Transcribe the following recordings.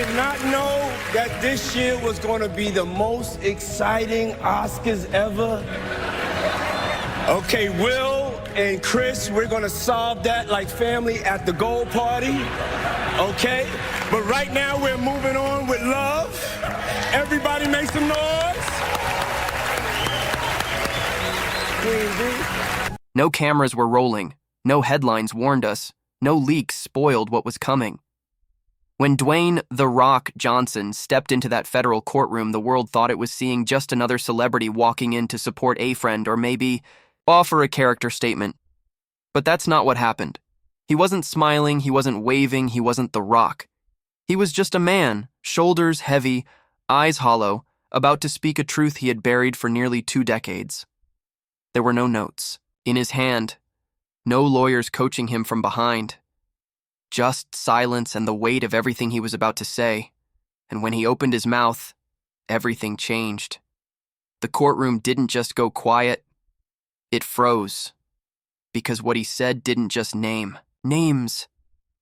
did not know that this year was going to be the most exciting Oscars ever. Okay, Will and Chris, we're going to solve that like family at the gold party. Okay? But right now, we're moving on with love. Everybody make some noise. No cameras were rolling. No headlines warned us. No leaks spoiled what was coming. When Dwayne "The Rock" Johnson stepped into that federal courtroom, the world thought it was seeing just another celebrity walking in to support a friend or maybe offer a character statement. But that's not what happened. He wasn't smiling, he wasn't waving, he wasn't The Rock. He was just a man, shoulders heavy, eyes hollow, about to speak a truth he had buried for nearly 2 decades. There were no notes in his hand, no lawyers coaching him from behind. Just silence and the weight of everything he was about to say. And when he opened his mouth, everything changed. The courtroom didn't just go quiet, it froze. Because what he said didn't just name names.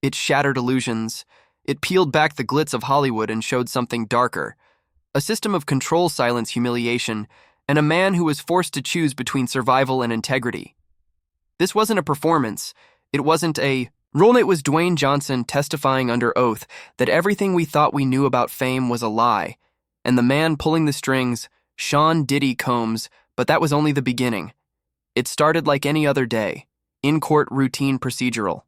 It shattered illusions. It peeled back the glitz of Hollywood and showed something darker. A system of control, silence, humiliation, and a man who was forced to choose between survival and integrity. This wasn't a performance. It wasn't a role. It was Dwayne Johnson testifying under oath that everything we thought we knew about fame was a lie. And the man pulling the strings, Sean Diddy Combs, but that was only the beginning. It started like any other day, in-court routine procedural.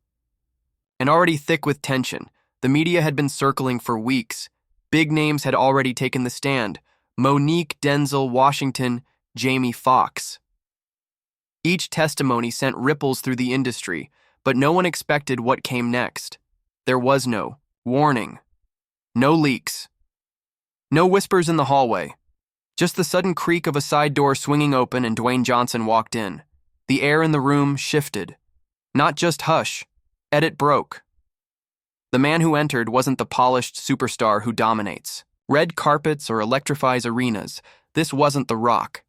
And already thick with tension, the media had been circling for weeks. Big names had already taken the stand. Monique, Denzel, Washington, Jamie Foxx. Each testimony sent ripples through the industry, but no one expected what came next. There was no warning, no leaks, no whispers in the hallway. Just the sudden creak of a side door swinging open and Dwayne Johnson walked in. The air in the room shifted. Not just hush, edit broke. The man who entered wasn't the polished superstar who dominates red carpets or electrifies arenas. This wasn't The Rock.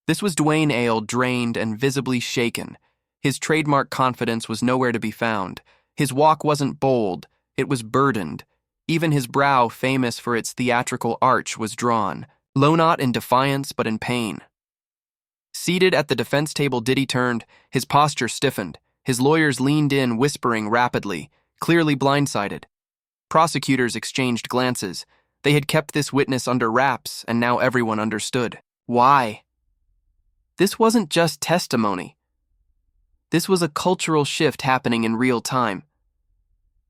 This was Dwayne Ale, drained and visibly shaken. His trademark confidence was nowhere to be found. His walk wasn't bold, it was burdened. Even his brow, famous for its theatrical arch, was drawn. Low not in defiance, but in pain. Seated at the defense table, Diddy turned, his posture stiffened. His lawyers leaned in, whispering rapidly, clearly blindsided. Prosecutors exchanged glances. They had kept this witness under wraps, and now everyone understood. Why? This wasn't just testimony. This was a cultural shift happening in real time.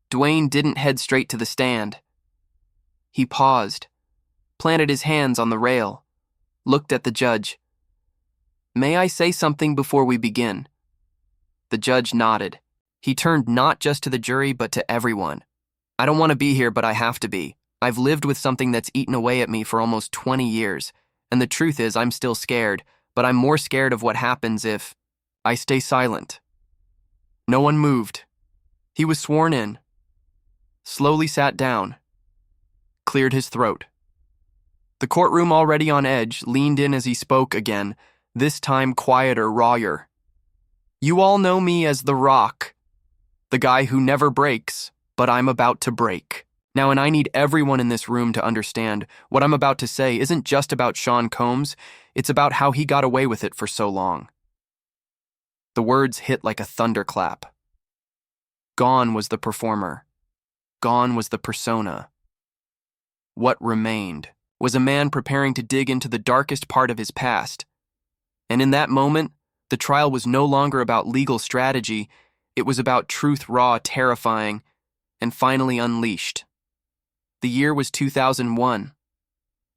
Dwayne didn't head straight to the stand. He paused, planted his hands on the rail, looked at the judge. "May I say something before we begin?" The judge nodded. He turned not just to the jury, but to everyone. "I don't want to be here, but I have to be. I've lived with something that's eaten away at me for almost 20 years, and the truth is I'm still scared, but I'm more scared of what happens if I stay silent." No one moved. He was sworn in, slowly sat down, cleared his throat. The courtroom, already on edge, leaned in as he spoke again, this time quieter, rawer. "You all know me as The Rock, the guy who never breaks, but I'm about to break. Now, and I need everyone in this room to understand, what I'm about to say isn't just about Sean Combs, it's about how he got away with it for so long." The words hit like a thunderclap. Gone was the performer. Gone was the persona. What remained was a man preparing to dig into the darkest part of his past. And in that moment, the trial was no longer about legal strategy, it was about truth, raw, terrifying, and finally unleashed. The year was 2001.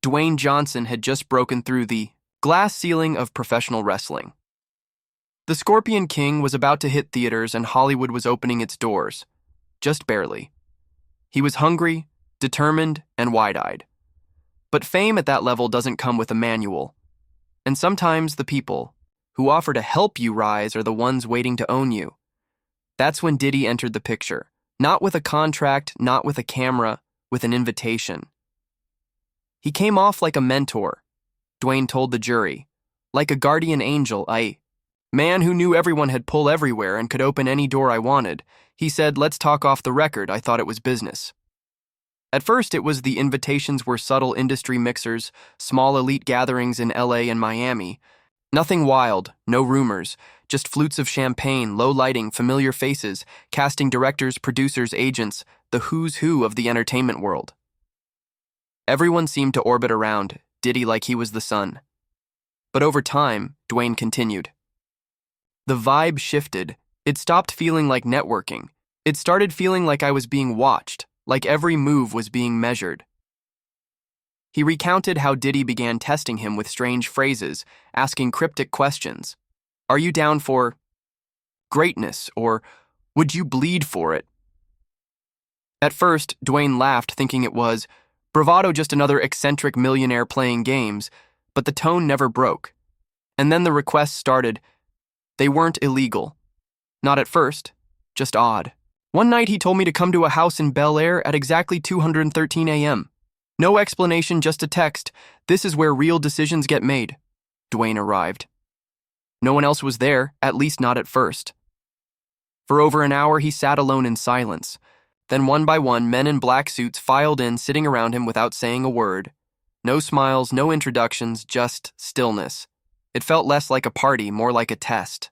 Dwayne Johnson had just broken through the glass ceiling of professional wrestling. The Scorpion King was about to hit theaters and Hollywood was opening its doors. Just barely. He was hungry, determined, and wide-eyed. But fame at that level doesn't come with a manual. And sometimes the people who offer to help you rise are the ones waiting to own you. That's when Diddy entered the picture. Not with a contract, not with a camera, with an invitation. He came off like a mentor, Dwayne told the jury. Like a guardian angel, a man who knew everyone had pull everywhere and could open any door I wanted. He said, "Let's talk off the record, I thought it was business." At first, it was the invitations were subtle industry mixers, small elite gatherings in LA and Miami. Nothing wild, no rumors, just flutes of champagne, low lighting, familiar faces, casting directors, producers, agents, the who's who of the entertainment world. Everyone seemed to orbit around Diddy like he was the sun. But over time, Dwayne continued. The vibe shifted. It stopped feeling like networking. It started feeling like I was being watched, like every move was being measured. He recounted how Diddy began testing him with strange phrases, asking cryptic questions. Are you down for greatness, or would you bleed for it? At first, Dwayne laughed, thinking it was bravado, just another eccentric millionaire playing games, but the tone never broke. And then the requests started. They weren't illegal. Not at first, just odd. One night he told me to come to a house in Bel Air at exactly 2:13 a.m. No explanation, just a text. This is where real decisions get made. Dwayne arrived. No one else was there, at least not at first. For over an hour he sat alone in silence. Then one by one, men in black suits filed in, sitting around him without saying a word. No smiles, no introductions, just stillness. It felt less like a party, more like a test.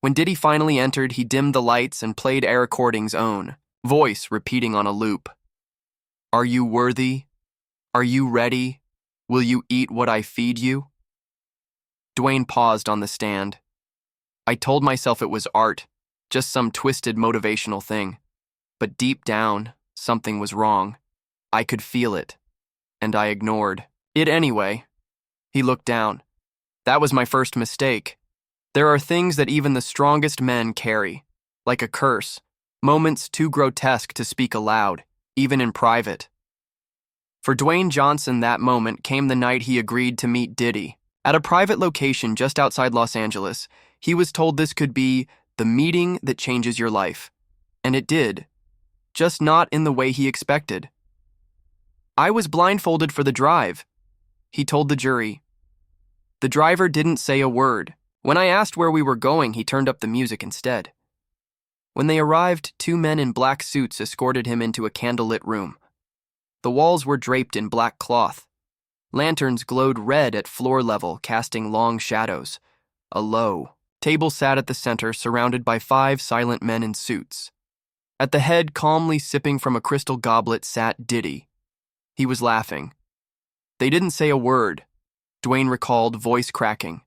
When Diddy finally entered, he dimmed the lights and played Air Recording's own voice repeating on a loop. Are you worthy? Are you ready? Will you eat what I feed you? Dwayne paused on the stand. I told myself it was art, just some twisted motivational thing. But deep down, something was wrong. I could feel it, and I ignored it anyway. He looked down. That was my first mistake. There are things that even the strongest men carry, like a curse, moments too grotesque to speak aloud, even in private. For Dwayne Johnson, that moment came the night he agreed to meet Diddy. At a private location just outside Los Angeles, he was told this could be the meeting that changes your life. And it did, just not in the way he expected. I was blindfolded for the drive, he told the jury. The driver didn't say a word. When I asked where we were going, he turned up the music instead. When they arrived, two men in black suits escorted him into a candlelit room. The walls were draped in black cloth. Lanterns glowed red at floor level, casting long shadows. A low table sat at the center, surrounded by 5 silent men in suits. At the head, calmly sipping from a crystal goblet, sat Diddy. He was laughing. They didn't say a word, Dwayne recalled, voice cracking.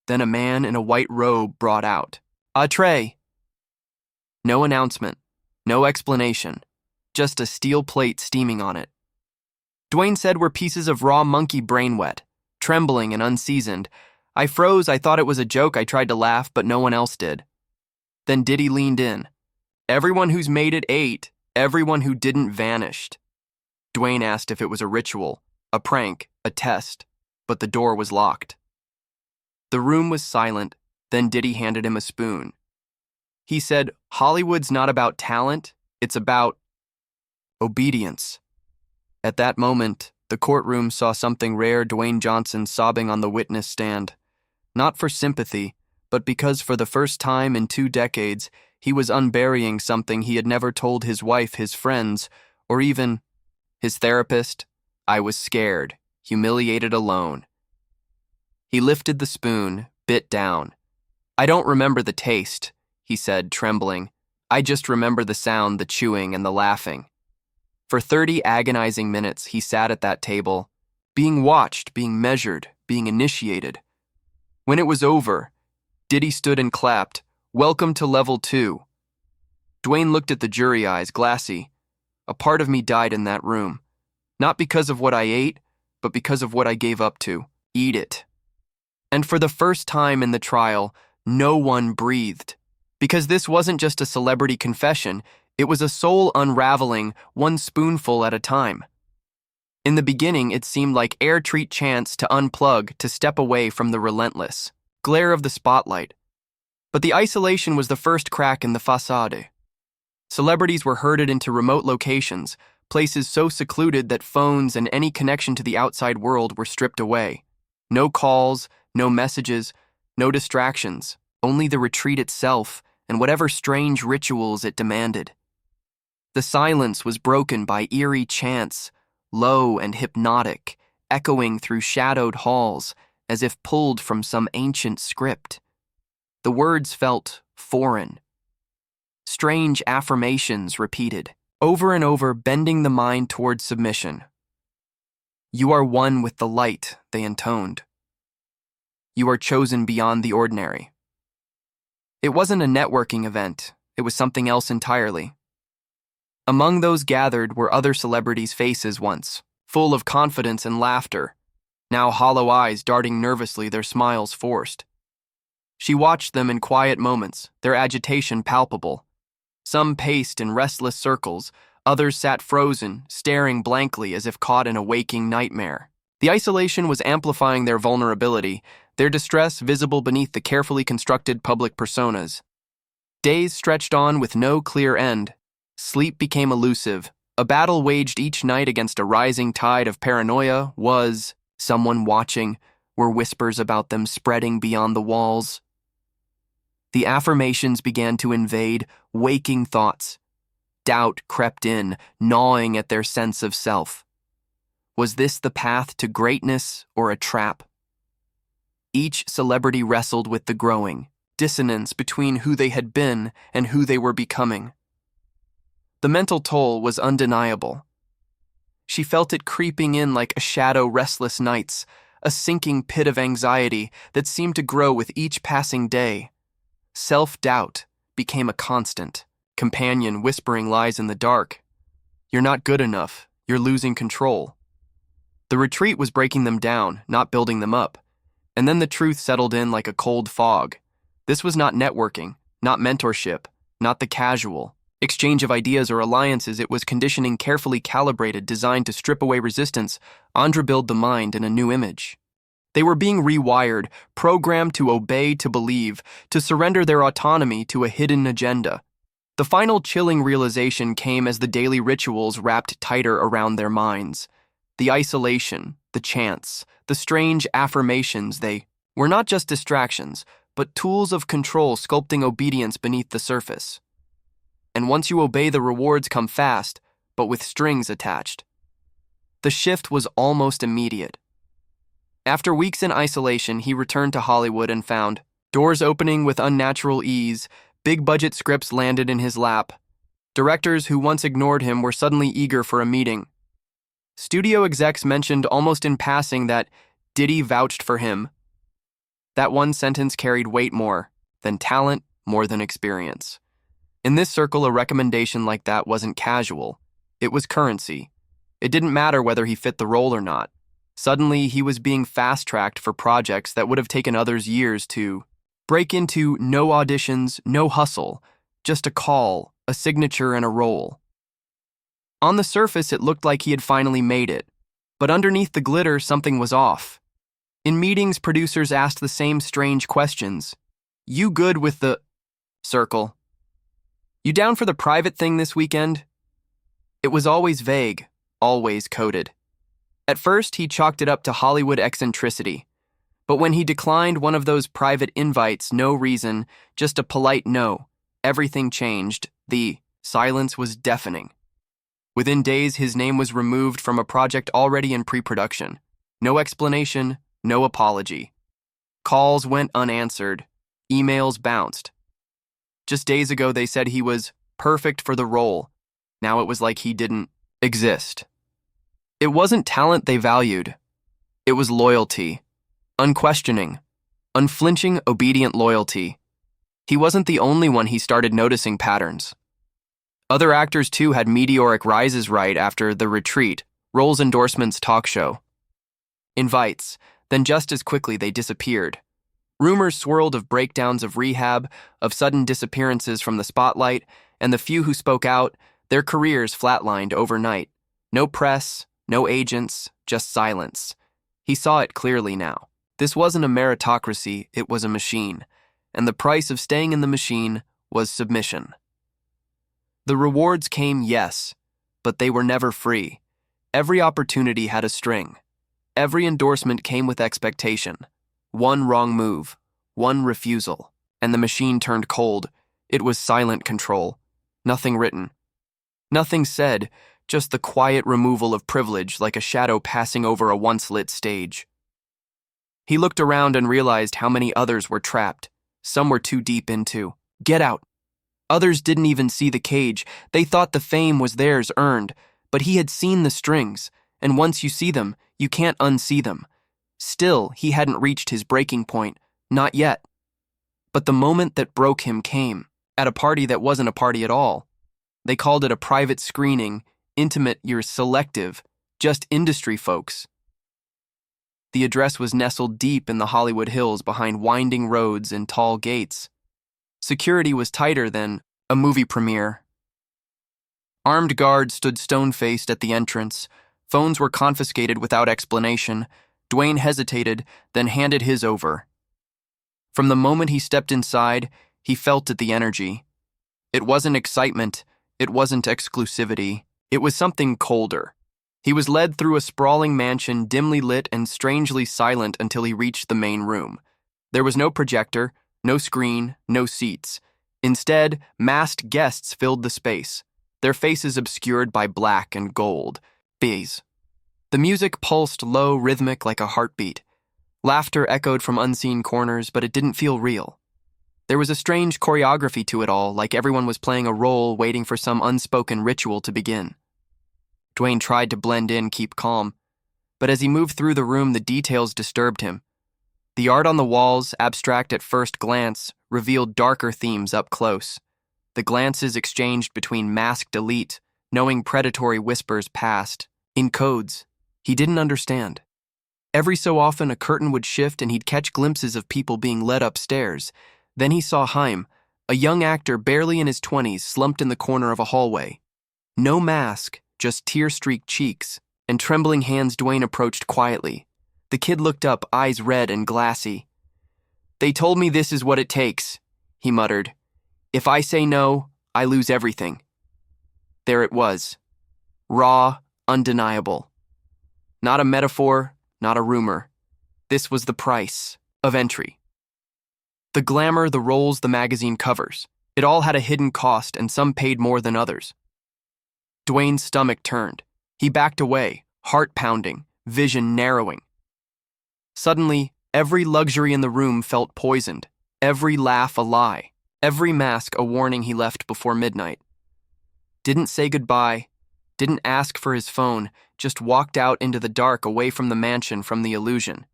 Then a man in a white robe brought out a tray. No announcement, no explanation, just a steel plate steaming on it. Dwayne said were pieces of raw monkey brain wet, trembling and unseasoned. I froze. I thought it was a joke. I tried to laugh, but no one else did. Then Diddy leaned in. Everyone who's made it ate. Everyone who didn't vanished. Dwayne asked if it was a ritual, a prank, a test, but the door was locked. The room was silent. Then Diddy handed him a spoon. He said, Hollywood's not about talent, it's about obedience. At that moment, the courtroom saw something rare, Dwayne Johnson sobbing on the witness stand. Not for sympathy, but because for the first time in 2 decades, he was unburying something he had never told his wife, his friends, or even his therapist. I was scared, humiliated, alone. He lifted the spoon, bit down. I don't remember the taste, he said, trembling. I just remember the sound, the chewing, and the laughing. For 30 agonizing minutes, he sat at that table, being watched, being measured, being initiated. When it was over, Diddy stood and clapped, Welcome to level 2. Dwayne looked at the jury, eyes glassy. A part of me died in that room. Not because of what I ate, but because of what I gave up to. Eat it. And for the first time in the trial, no one breathed. Because this wasn't just a celebrity confession, it was a soul unraveling, one spoonful at a time. In the beginning, it seemed like air-treat chance to unplug, to step away from the relentless glare of the spotlight. But the isolation was the first crack in the facade. Celebrities were herded into remote locations, places so secluded that phones and any connection to the outside world were stripped away. No calls, no messages, no distractions, only the retreat itself and whatever strange rituals it demanded. The silence was broken by eerie chants, low and hypnotic, echoing through shadowed halls as if pulled from some ancient script. The words felt foreign. Strange affirmations repeated, over and over, bending the mind toward submission. "You are one with the light," they intoned. "You are chosen beyond the ordinary." It wasn't a networking event, it was something else entirely. Among those gathered were other celebrities' faces once, full of confidence and laughter, now hollow eyes darting nervously, their smiles forced. She watched them in quiet moments, their agitation palpable. Some paced in restless circles, others sat frozen, staring blankly as if caught in a waking nightmare. The isolation was amplifying their vulnerability, their distress visible beneath the carefully constructed public personas. Days stretched on with no clear end. Sleep became elusive. A battle waged each night against a rising tide of paranoia. Was someone watching? Were whispers about them spreading beyond the walls? The affirmations began to invade waking thoughts. Doubt crept in, gnawing at their sense of self. Was this the path to greatness or a trap? Each celebrity wrestled with the growing dissonance between who they had been and who they were becoming. The mental toll was undeniable. She felt it creeping in like a shadow restless nights, a sinking pit of anxiety that seemed to grow with each passing day. Self-doubt became a constant, companion whispering lies in the dark. You're not good enough, you're losing control. The retreat was breaking them down, not building them up. And then the truth settled in like a cold fog. This was not networking, not mentorship, not the casual exchange of ideas or alliances. It was conditioning carefully calibrated, designed to strip away resistance, build the mind in a new image. They were being rewired, programmed to obey, to believe, to surrender their autonomy to a hidden agenda. The final chilling realization came as the daily rituals wrapped tighter around their minds. The isolation, the chants, the strange affirmations, they were not just distractions, but tools of control sculpting obedience beneath the surface. And once you obey, the rewards come fast, but with strings attached. The shift was almost immediate. After weeks in isolation, he returned to Hollywood and found doors opening with unnatural ease, big-budget scripts landed in his lap. Directors who once ignored him were suddenly eager for a meeting. Studio execs mentioned almost in passing that Diddy vouched for him. That one sentence carried weight more than talent, more than experience. In this circle, a recommendation like that wasn't casual. It was currency. It didn't matter whether he fit the role or not. Suddenly, he was being fast-tracked for projects that would have taken others years to break into. No auditions, no hustle, just a call, a signature, and a role. On the surface, it looked like he had finally made it, but underneath the glitter, something was off. In meetings, producers asked the same strange questions. You good with the circle? You down for the private thing this weekend? It was always vague, always coded. At first, he chalked it up to Hollywood eccentricity. But when he declined one of those private invites, no reason, just a polite no, everything changed. The silence was deafening. Within days, his name was removed from a project already in pre-production. No explanation, no apology. Calls went unanswered. Emails bounced. Just days ago, they said he was perfect for the role. Now it was like he didn't exist. It wasn't talent they valued. It was loyalty. Unquestioning, unflinching, obedient loyalty. He wasn't the only one. He started noticing patterns. Other actors, too, had meteoric rises right after the retreat, roles, endorsements, talk show. Invites, then just as quickly they disappeared. Rumors swirled of breakdowns of rehab, of sudden disappearances from the spotlight, and the few who spoke out, their careers flatlined overnight. No press, no agents, just silence. He saw it clearly now. This wasn't a meritocracy, it was a machine, and the price of staying in the machine was submission. The rewards came, yes, but they were never free. Every opportunity had a string. Every endorsement came with expectation. One wrong move, one refusal, and the machine turned cold. It was silent control. Nothing written. Nothing said, just the quiet removal of privilege like a shadow passing over a once-lit stage. He looked around and realized how many others were trapped. Some were too deep into. Get out. Others didn't even see the cage. They thought the fame was theirs earned, but he had seen the strings, and once you see them, you can't unsee them. Still, he hadn't reached his breaking point. Not yet. But the moment that broke him came, at a party that wasn't a party at all. They called it a private screening, intimate, you're selective, just industry folks. The address was nestled deep in the Hollywood Hills behind winding roads and tall gates. Security was tighter than a movie premiere. Armed guards stood stone-faced at the entrance. Phones were confiscated without explanation. Dwayne hesitated, then handed his over. From the moment he stepped inside, he felt it, the energy. It wasn't excitement. It wasn't exclusivity. It was something colder. He was led through a sprawling mansion, dimly lit and strangely silent until he reached the main room. There was no projector, no screen, no seats. Instead, masked guests filled the space, their faces obscured by black and gold. Bees. The music pulsed low, rhythmic like a heartbeat. Laughter echoed from unseen corners, but it didn't feel real. There was a strange choreography to it all, like everyone was playing a role waiting for some unspoken ritual to begin. Dwayne tried to blend in, keep calm, but as he moved through the room, the details disturbed him. The art on the walls, abstract at first glance, revealed darker themes up close. The glances exchanged between masked elite, knowing predatory whispers passed, in codes he didn't understand. Every so often, a curtain would shift and he'd catch glimpses of people being led upstairs. Then he saw Haim, a young actor barely in his 20s, slumped in the corner of a hallway. No mask, just tear-streaked cheeks, and trembling hands. Dwayne approached quietly. The kid looked up, eyes red and glassy. "They told me this is what it takes," he muttered. "If I say no, I lose everything." There it was. Raw, undeniable. Not a metaphor, not a rumor. This was the price of entry. The glamour, the roles, the magazine covers. It all had a hidden cost, and some paid more than others. Dwayne's stomach turned. He backed away, heart pounding, vision narrowing. Suddenly, every luxury in the room felt poisoned, every laugh a lie, every mask a warning he left before midnight. Didn't say goodbye, didn't ask for his phone, just walked out into the dark away from the mansion, from the illusion.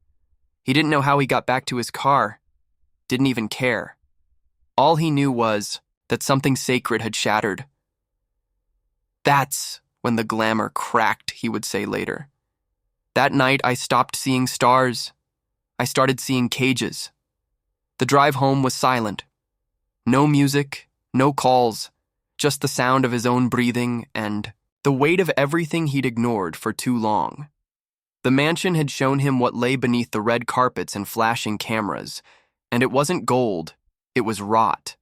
He didn't know how he got back to his car, didn't even care. All he knew was that something sacred had shattered. "That's when the glamour cracked," he would say later. "That night I stopped seeing stars. I started seeing cages." The drive home was silent. No music, no calls, just the sound of his own breathing and the weight of everything he'd ignored for too long. The mansion had shown him what lay beneath the red carpets and flashing cameras, and it wasn't gold, it was rot.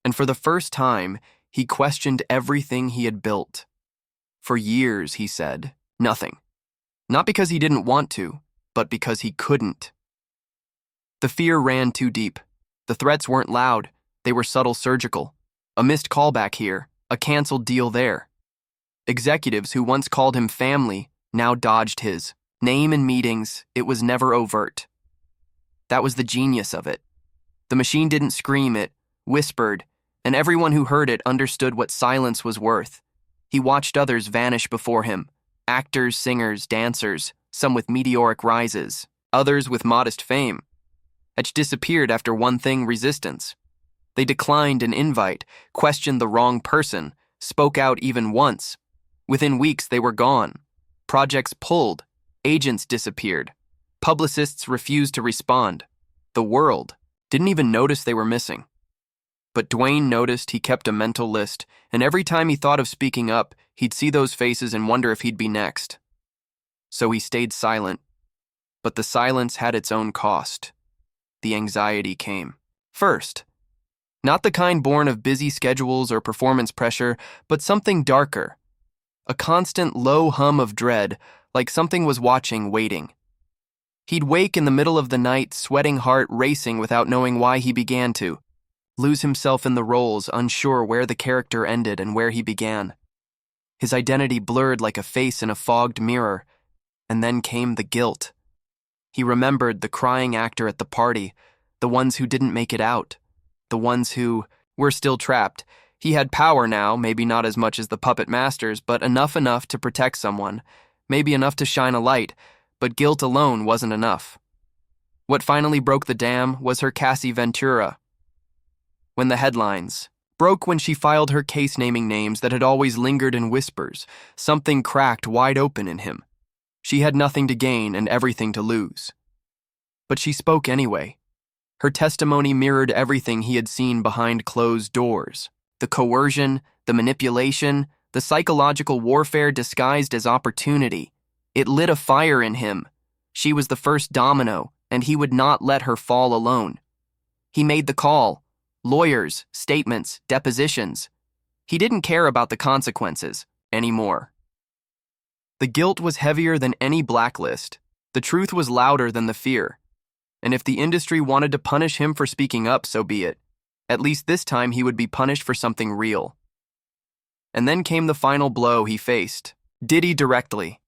And for the first time, he questioned everything he had built. For years, he said, nothing. Not because he didn't want to, but because he couldn't. The fear ran too deep. The threats weren't loud, they were subtle, surgical. A missed callback here, a canceled deal there. Executives who once called him family now dodged his name in meetings. It was never overt. That was the genius of it. The machine didn't scream, it whispered, and everyone who heard it understood what silence was worth. He watched others vanish before him, actors, singers, dancers, some with meteoric rises, others with modest fame, which disappeared after one thing: resistance. They declined an invite, questioned the wrong person, spoke out even once. Within weeks, they were gone. Projects pulled, agents disappeared, publicists refused to respond. The world didn't even notice they were missing. But Dwayne noticed. He kept a mental list, and every time he thought of speaking up, he'd see those faces and wonder if he'd be next. So he stayed silent. But the silence had its own cost. The anxiety came. First. Not the kind born of busy schedules or performance pressure, but something darker. A constant low hum of dread, like something was watching, waiting. He'd wake in the middle of the night, sweating, heart racing without knowing why he began to. Lose himself in the roles, unsure where the character ended and where he began. His identity blurred like a face in a fogged mirror, and then came the guilt. He remembered the crying actor at the party, the ones who didn't make it out, the ones who were still trapped. He had power now, maybe not as much as the puppet masters, but enough to protect someone, maybe enough to shine a light, but guilt alone wasn't enough. What finally broke the dam was her Cassie Ventura. When the headlines broke when she filed her case naming names that had always lingered in whispers, something cracked wide open in him. She had nothing to gain and everything to lose. But she spoke anyway. Her testimony mirrored everything he had seen behind closed doors. The coercion, the manipulation, the psychological warfare disguised as opportunity. It lit a fire in him. She was the first domino, and he would not let her fall alone. He made the call. Lawyers, statements, depositions. He didn't care about the consequences anymore. The guilt was heavier than any blacklist. The truth was louder than the fear. And if the industry wanted to punish him for speaking up, so be it. At least this time he would be punished for something real. And then came the final blow he faced. Diddy directly.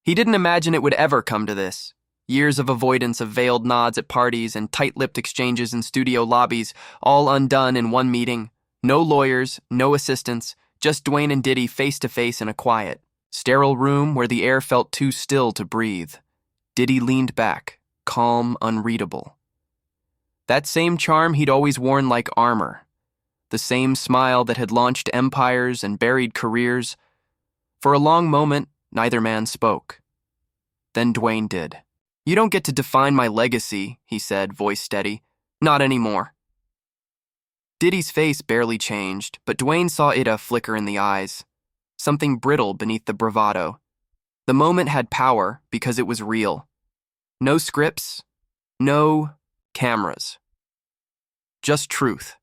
He didn't imagine it would ever come to this. Years of avoidance of veiled nods at parties and tight-lipped exchanges in studio lobbies, all undone in one meeting. No lawyers, no assistants, just Dwayne and Diddy face-to-face in a quiet, sterile room where the air felt too still to breathe. Diddy leaned back, calm, unreadable. That same charm he'd always worn like armor. The same smile that had launched empires and buried careers. For a long moment, neither man spoke. Then Dwayne did. "You don't get to define my legacy," he said, voice steady. "Not anymore." Diddy's face barely changed, but Dwayne saw it a flicker in the eyes. Something brittle beneath the bravado. The moment had power because it was real. No scripts, no cameras. Just truth.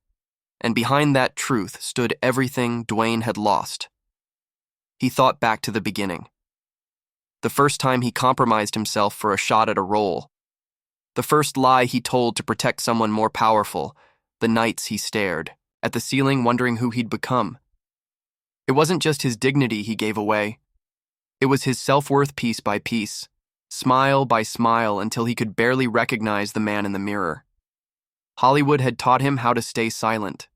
And behind that truth stood everything Dwayne had lost. He thought back to the beginning. The first time he compromised himself for a shot at a role. The first lie he told to protect someone more powerful. The nights he stared at the ceiling wondering who he'd become. It wasn't just his dignity he gave away. It was his self-worth piece by piece, smile by smile until he could barely recognize the man in the mirror. Hollywood had taught him how to stay silent.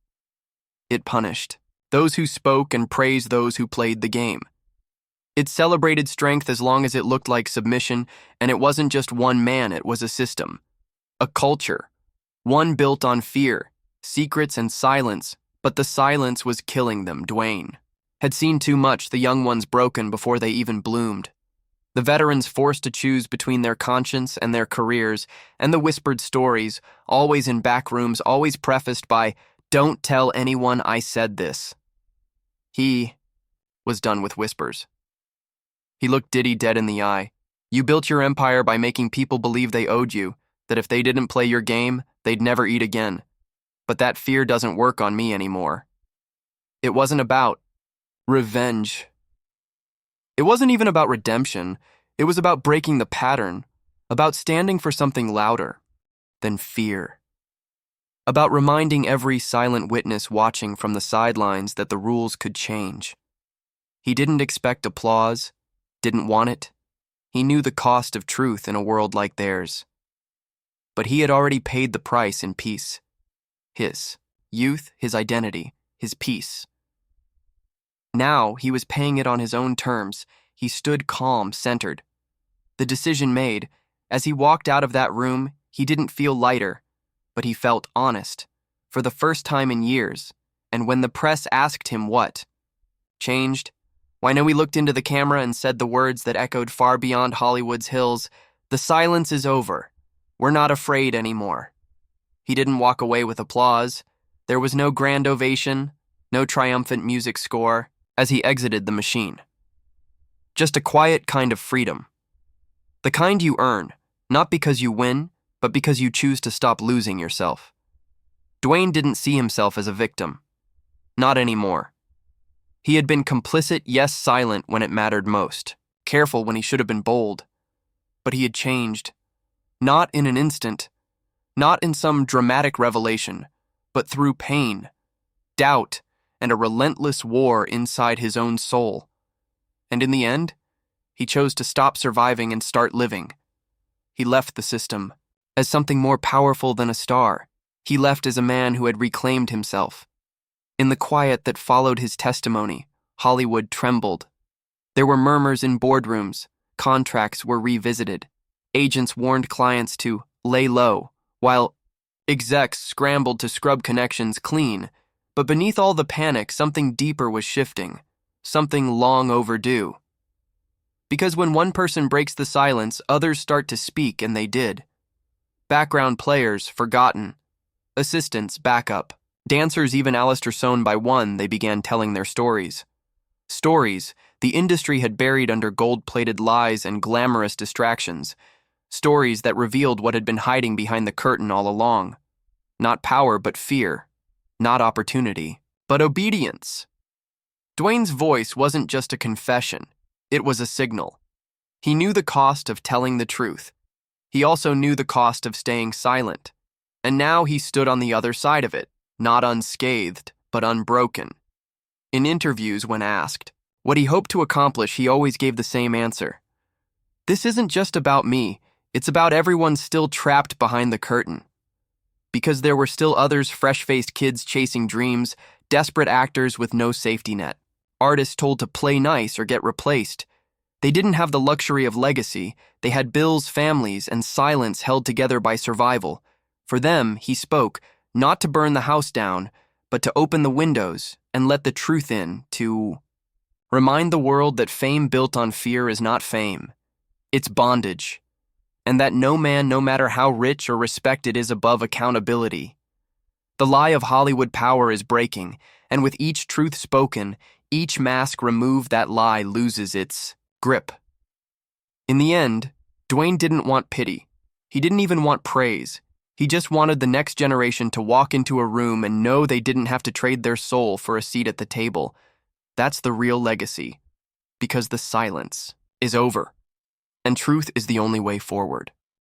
It punished those who spoke and praised those who played the game. It celebrated strength as long as it looked like submission, and it wasn't just one man, it was a system. A culture. One built on fear, secrets and silence, but the silence was killing them. Dwayne had seen too much, the young ones broken before they even bloomed. The veterans forced to choose between their conscience and their careers, and the whispered stories, always in back rooms, always prefaced by, "Don't tell anyone I said this." He was done with whispers. He looked Diddy dead in the eye. "You built your empire by making people believe they owed you, that if they didn't play your game, they'd never eat again. But that fear doesn't work on me anymore." It wasn't about revenge. It wasn't even about redemption. It was about breaking the pattern, about standing for something louder than fear. About reminding every silent witness watching from the sidelines that the rules could change. He didn't expect applause, didn't want it. He knew the cost of truth in a world like theirs. But he had already paid the price in peace. His youth, his identity, his peace. Now he was paying it on his own terms. He stood calm, centered. The decision made, as he walked out of that room, he didn't feel lighter, but he felt honest, for the first time in years. And when the press asked him what changed, why no, he looked into the camera and said the words that echoed far beyond Hollywood's hills, "The silence is over. We're not afraid anymore." He didn't walk away with applause. There was no grand ovation, no triumphant music score as he exited the machine. Just a quiet kind of freedom. The kind you earn, not because you win, but because you choose to stop losing yourself. Dwayne didn't see himself as a victim. Not anymore. He had been complicit, yes, silent when it mattered most, careful when he should have been bold. But he had changed. Not in an instant, not in some dramatic revelation, but through pain, doubt, and a relentless war inside his own soul. And in the end, he chose to stop surviving and start living. He left the system as something more powerful than a star. He left as a man who had reclaimed himself. In the quiet that followed his testimony, Hollywood trembled. There were murmurs in boardrooms, contracts were revisited, agents warned clients to lay low, while execs scrambled to scrub connections clean. But beneath all the panic, something deeper was shifting, something long overdue. Because when one person breaks the silence, others start to speak, and they did. Background players, forgotten. Assistants, backup. Dancers, even Alistair Sohn by one, they began telling their stories. Stories the industry had buried under gold-plated lies and glamorous distractions. Stories that revealed what had been hiding behind the curtain all along. Not power, but fear. Not opportunity, but obedience. Dwayne's voice wasn't just a confession, it was a signal. He knew the cost of telling the truth. He also knew the cost of staying silent. And now he stood on the other side of it, not unscathed, but unbroken. In interviews, when asked what he hoped to accomplish, he always gave the same answer. This isn't just about me, it's about everyone still trapped behind the curtain. Because there were still others, fresh-faced kids chasing dreams, desperate actors with no safety net, artists told to play nice or get replaced. They didn't have the luxury of legacy, they had bills, families, and silence held together by survival. For them, he spoke, not to burn the house down, but to open the windows and let the truth in, to remind the world that fame built on fear is not fame. It's bondage. And that no man, no matter how rich or respected, is above accountability. The lie of Hollywood power is breaking, and with each truth spoken, each mask removed, that lie loses its grip. In the end, Dwayne didn't want pity. He didn't even want praise. He just wanted the next generation to walk into a room and know they didn't have to trade their soul for a seat at the table. That's the real legacy. Because the silence is over, and truth is the only way forward.